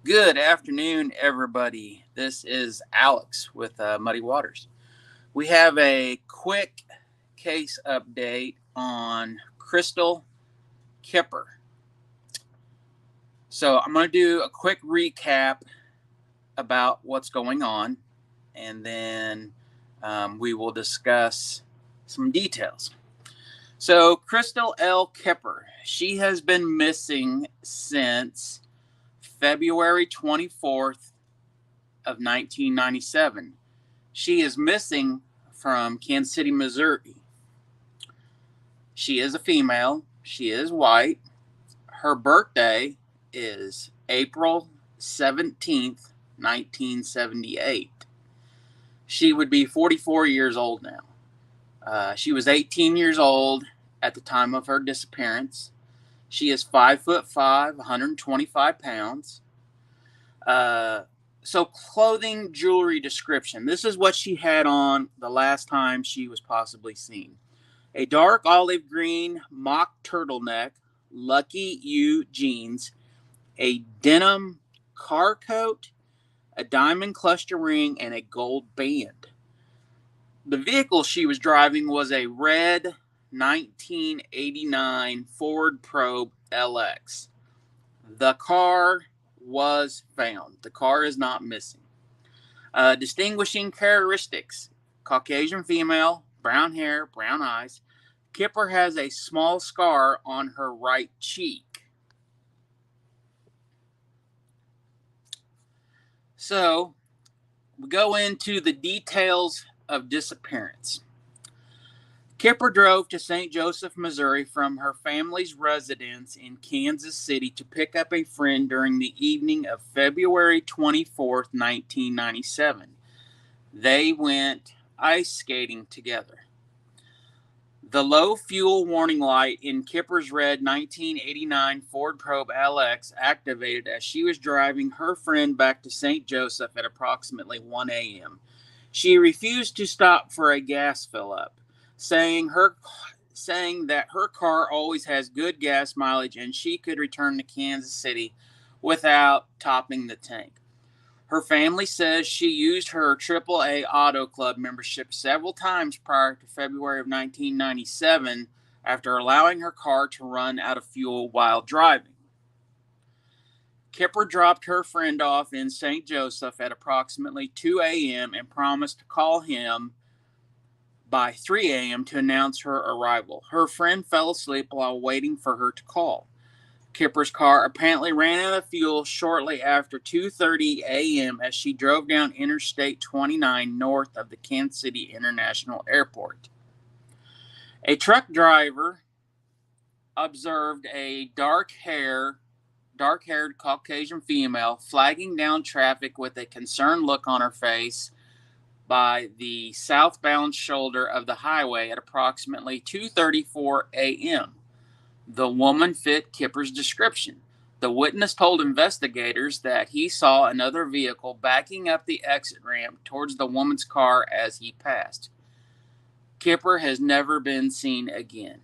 Good afternoon, everybody. This is Alex with Muddy Waters. We have a quick case update on Crystal Kipper. So, I'm going to do a quick recap about what's going on, and then we will discuss some details. So, Crystal L. Kipper, she has been missing since February 24th of 1997. She is missing from Kansas City, Missouri. She is a female. She is white. Her birthday is April 17th, 1978. She would be 44 years old now. She was 18 years old at the time of her disappearance. She is 5'5", 125 pounds. So clothing, jewelry description. This is what she had on the last time she was possibly seen. A dark olive green mock turtleneck, Lucky You jeans, a denim car coat, a diamond cluster ring, and a gold band. The vehicle she was driving was a red 1989 Ford Probe LX. The car was found. The car is not missing. Distinguishing characteristics: Caucasian female, brown hair, brown eyes. Kipper has a small scar on her right cheek. So, we go into the details of disappearance. Kipper drove to St. Joseph, Missouri from her family's residence in Kansas City to pick up a friend during the evening of February 24th, 1997. They went ice skating together. The low fuel warning light in Kipper's red 1989 Ford Probe LX activated as she was driving her friend back to St. Joseph at approximately 1 a.m. She refused to stop for a gas fill up, saying that her car always has good gas mileage and she could return to Kansas City without topping the tank. Her family says she used her AAA Auto Club membership several times prior to February of 1997 after allowing her car to run out of fuel while driving. Kipper dropped her friend off in St. Joseph at approximately 2 a.m. and promised to call him by 3 a.m. to announce her arrival. Her friend fell asleep while waiting for her to call. Kipper's car apparently ran out of fuel shortly after 2:30 a.m. as she drove down Interstate 29 north of the Kansas City International Airport. A truck driver observed a dark-haired Caucasian female flagging down traffic with a concerned look on her face by the southbound shoulder of the highway at approximately 2:34 a.m. The woman fit Kipper's description. The witness told investigators that he saw another vehicle backing up the exit ramp towards the woman's car as he passed. Kipper has never been seen again.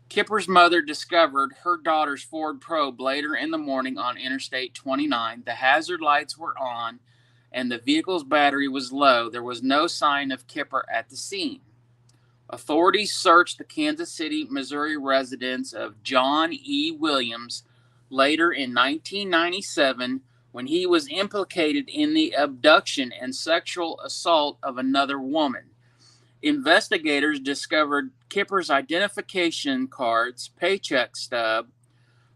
Kipper's mother discovered her daughter's Ford Probe later in the morning on Interstate 29. The hazard lights were on and the vehicle's battery was low. There was no sign of Kipper at the scene. Authorities searched the Kansas City, Missouri residence of John E. Williams later in 1997 when he was implicated in the abduction and sexual assault of another woman. Investigators discovered Kipper's identification cards, paycheck stub,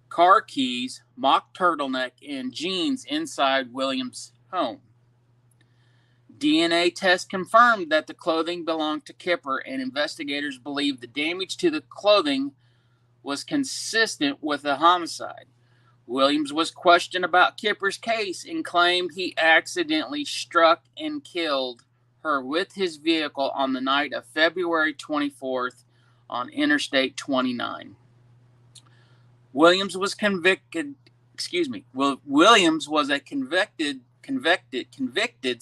car keys, mock turtleneck, and jeans inside Williams' home. DNA tests confirmed that the clothing belonged to Kipper, and investigators believe the damage to the clothing was consistent with a homicide. Williams was questioned about Kipper's case and claimed he accidentally struck and killed her with his vehicle on the night of February 24th on Interstate 29. Williams was a convicted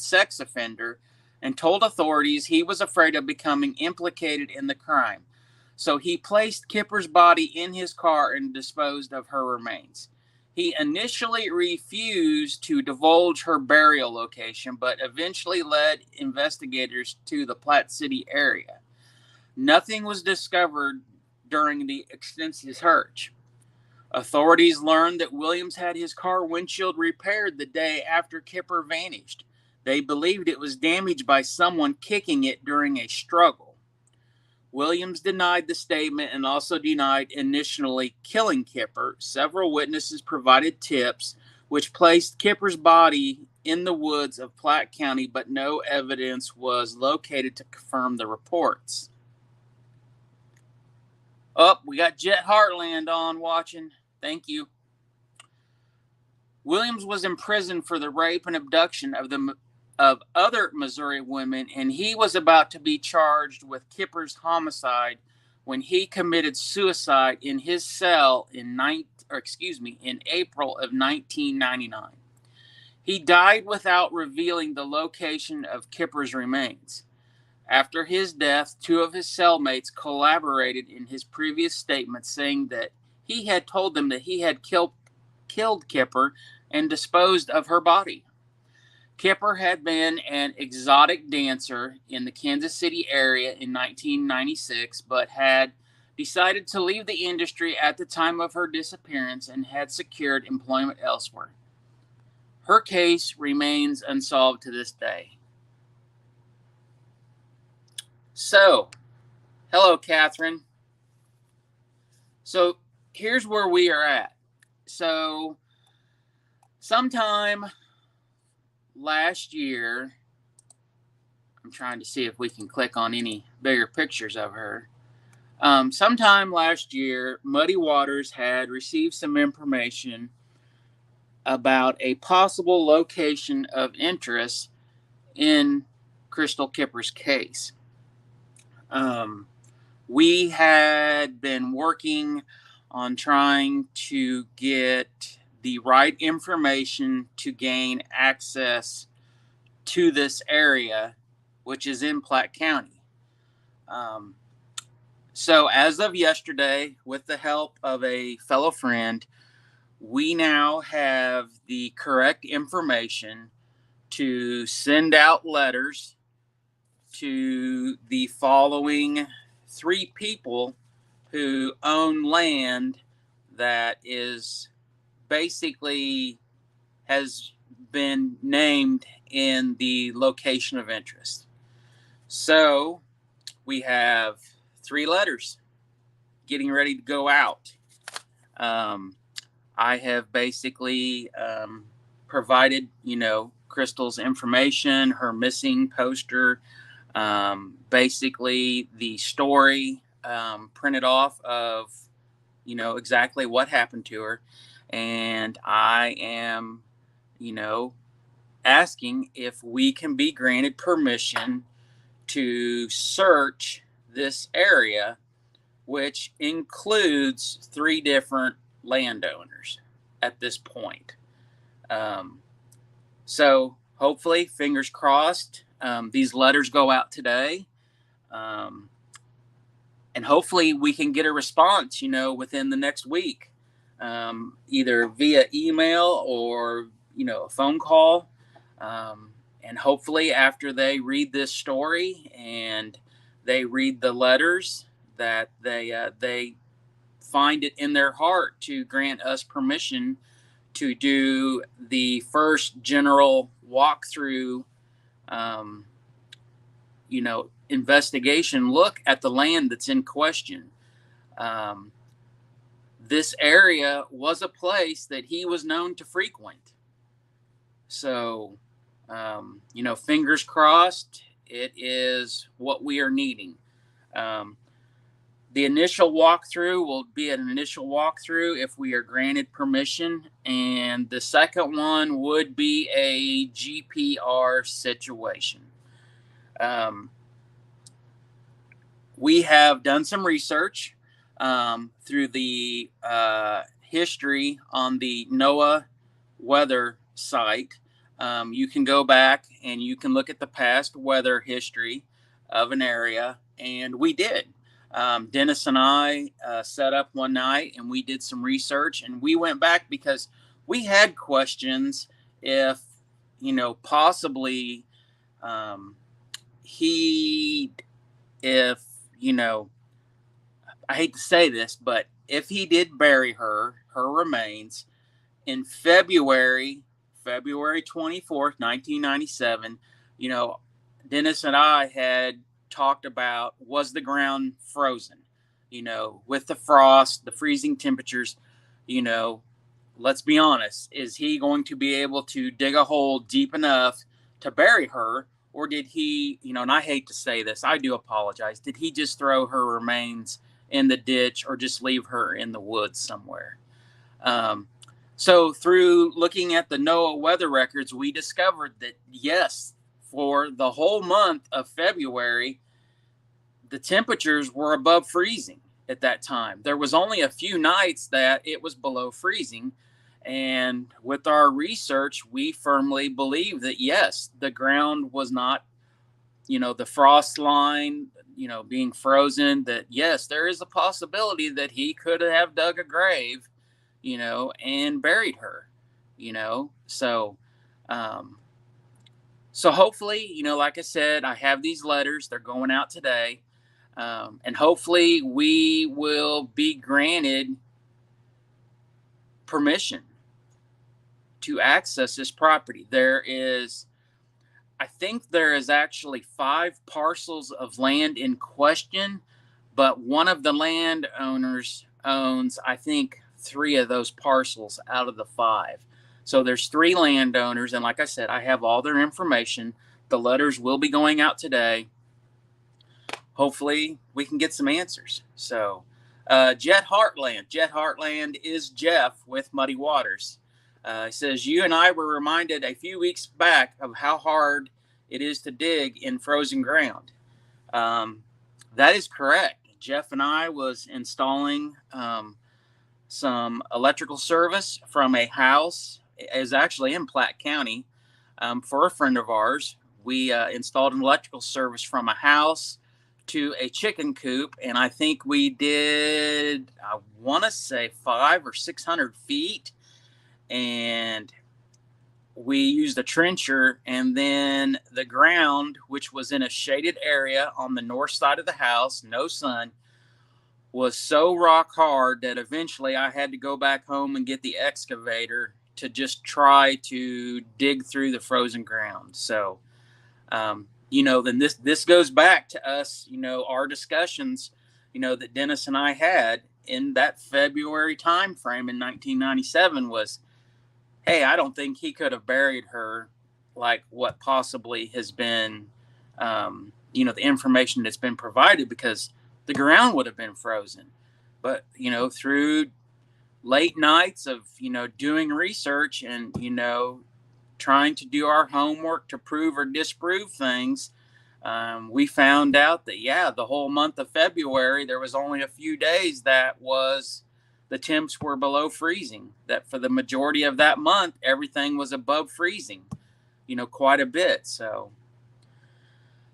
sex offender and told authorities he was afraid of becoming implicated in the crime. So he placed Kipper's body in his car and disposed of her remains. He initially refused to divulge her burial location, but eventually led investigators to the Platte City area. Nothing was discovered during the extensive search. Authorities learned that Williams had his car windshield repaired the day after Kipper vanished. They believed it was damaged by someone kicking it during a struggle. Williams denied the statement and also denied initially killing Kipper. Several witnesses provided tips which placed Kipper's body in the woods of Platte County, but no evidence was located to confirm the reports. Oh, we got Jet Heartland on watching. Thank you. Williams was imprisoned for the rape and abduction of other Missouri women, and he was about to be charged with Kipper's homicide when he committed suicide in his cell in April of 1999. He died without revealing the location of Kipper's remains. After his death, two of his cellmates collaborated in his previous statement, saying that he had told them that he had killed Kipper and disposed of her body. Kipper had been an exotic dancer in the Kansas City area in 1996, but had decided to leave the industry at the time of her disappearance and had secured employment elsewhere. Her case remains unsolved to this day. So, hello, Catherine. So, here's where we are at. So, sometime last year, I'm trying to see if we can click on any bigger pictures of her. Sometime last year, Muddy Waters had received some information about a possible location of interest in Crystal Kipper's case. We had been working on trying to get the right information to gain access to this area, which is in Platte County. So as of yesterday, with the help of a fellow friend, we now have the correct information to send out letters to the following 3 people who own land that is basically has been named in the location of interest. So we have 3 letters getting ready to go out. I have basically provided, Crystal's information, her missing poster, basically the story printed off of, exactly what happened to her. And I am, asking if we can be granted permission to search this area, which includes 3 different landowners at this point. So hopefully, fingers crossed, these letters go out today. And hopefully we can get a response, within the next week, either via email or, a phone call. And hopefully after they read this story and they read the letters, that they find it in their heart to grant us permission to do the first general walkthrough, investigation look at the land that's in question. This area was a place that he was known to frequent. So, fingers crossed, it is what we are needing. The initial walkthrough will be an initial walkthrough if we are granted permission. And the second one would be a GPR situation. We have done some research through the history on the NOAA weather site. You can go back and you can look at the past weather history of an area, and we did. Dennis and I set up one night and we did some research, and we went back because we had questions if, possibly, he, if, I hate to say this, but if he did bury her remains in February 24th, 1997, you know, Dennis and I had talked about, was the ground frozen? With the frost, the freezing temperatures, you know, let's be honest, is he going to be able to dig a hole deep enough to bury her? Or did he, and I hate to say this, I do apologize, did he just throw her remains in the ditch or just leave her in the woods somewhere? Um, so, through looking at the NOAA weather records, we discovered that yes, for the whole month of February, the temperatures were above freezing at that time. There was only a few nights that it was below freezing. And with our research, we firmly believe that yes, the ground was not, the frost line, being frozen, that yes, there is a possibility that he could have dug a grave, and buried her, So, um, so hopefully, like I said, I have these letters. They're going out today. And hopefully we will be granted permission to access this property. I think there is actually 5 parcels of land in question, but one of the landowners owns, I think, 3 of those parcels out of the 5. So there's 3 landowners, and like I said, I have all their information. The letters will be going out today. Hopefully we can get some answers. So Jet Heartland is Jeff with Muddy Waters. He says, you and I were reminded a few weeks back of how hard it is to dig in frozen ground. That is correct. Jeff and I was installing some electrical service from a house. It is actually in Platte County, for a friend of ours. We installed an electrical service from a house to a chicken coop, and I think we did, I want to say 500 or 600 feet, and we used a trencher, and then the ground, which was in a shaded area on the north side of the house, no sun, was so rock hard that eventually I had to go back home and get the excavator to just try to dig through the frozen ground. So, then this goes back to us, our discussions, that Dennis and I had in that February time frame in 1997 was, hey, I don't think he could have buried her like what possibly has been, the information that's been provided, because the ground would have been frozen. But, through late nights of, doing research and, trying to do our homework to prove or disprove things, we found out that, the whole month of February, there was only a few days that the temps were below freezing. That for the majority of that month, everything was above freezing, quite a bit. So,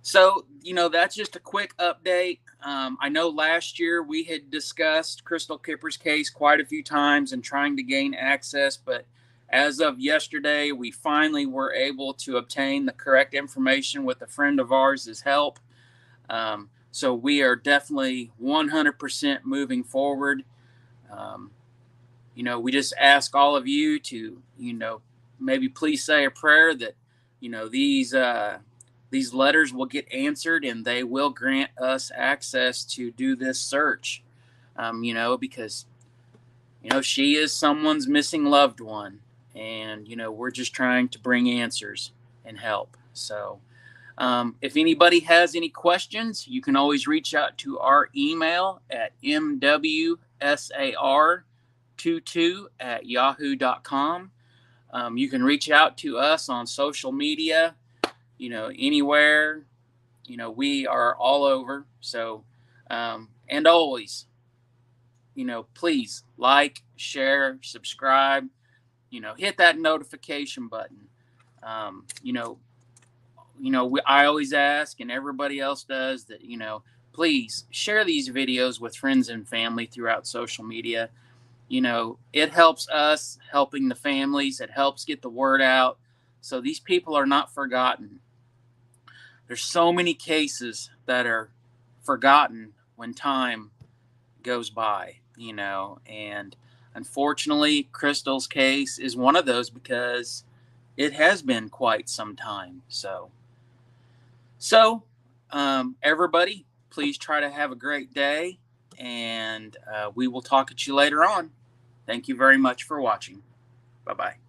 that's just a quick update. I know last year we had discussed Crystal Kipper's case quite a few times and trying to gain access, but as of yesterday, we finally were able to obtain the correct information with a friend of ours' help. So we are definitely 100% moving forward. We just ask all of you to, maybe please say a prayer that, these letters will get answered and they will grant us access to do this search, because, she is someone's missing loved one. And, we're just trying to bring answers and help. So if anybody has any questions, you can always reach out to our email at mwsar22@yahoo.com. You can reach out to us on social media, anywhere. We are all over. So, and always, please like, share, subscribe, hit that notification button. I always ask, and everybody else does, that, please share these videos with friends and family throughout social media. it helps us helping the families. It helps get the word out. So these people are not forgotten. There's so many cases that are forgotten when time goes by, and unfortunately, Crystal's case is one of those because it has been quite some time. So everybody, please try to have a great day, and we will talk at you later on. Thank you very much for watching. Bye-bye.